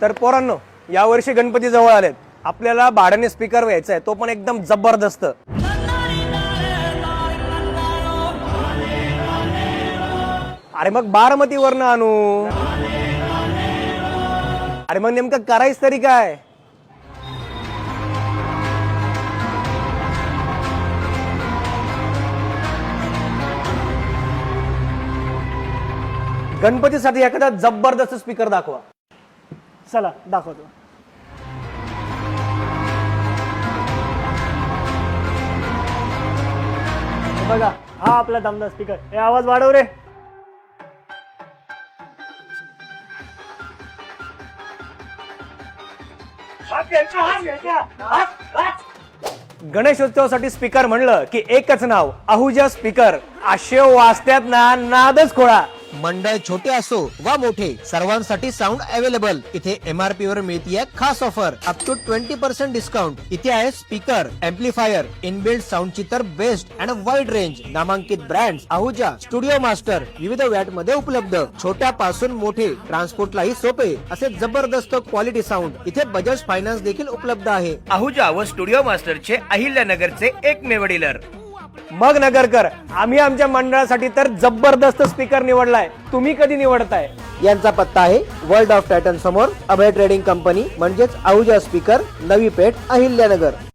तर पोरांनो, यावर्षी गणपती जवळ आलेत. आपल्याला भाड्याने स्पीकर घ्यायचा आहे, तो पण एकदम जबरदस्त. अरे मग बारामतीवरनं आणू. अरे मग नेमकं करायच तरी काय? गणपतीसाठी एखादा जबरदस्त स्पीकर दाखवा. चला दाखवतो. हे बघा, हा आपला दमदार स्पीकर. हे आवाज वाढव रे. गणेशोत्सवासाठी स्पीकर म्हणलं की एकच नाव, आहुजा स्पीकर. आशे वाजत्यात ना, नादच खोळा. मंडळ छोटे असो वा मोठे, सर्वांसाठी साऊंड अवेलेबल. इथे MRP वर मिळतीये खास ऑफर, अप टू 20% डिस्काउंट. इथे आहे स्पीकर, एम्प्लीफायर, इनबिल्ट साऊंडची तर बेस्ट अँड वाईड रेंज. नामांकित ब्रँड्स आहुजा, स्टुडिओ मास्टर विविध वॅट मध्ये उपलब्ध. छोट्यापासून मोठे, ट्रान्सपोर्टलाही सोपे असे जबरदस्त क्वालिटी साऊंड. इथे बजाज फायनान्स देखील उपलब्ध आहे. आहुजा व स्टुडिओ मास्टरचे अहिल्यानगरचे एकमेव डीलर. मग नगरकर, आम्ही आमच्या मंडळासाठी तर जबरदस्त स्पीकर निवडलाय. तुम्ही कधी निवडताय? यांचा पत्ता आहे वर्ल्ड ऑफ टायटन समोर, अभय ट्रेडिंग कंपनी म्हणजेच आहुजा स्पीकर, नवी पेठ, अहिल्यानगर.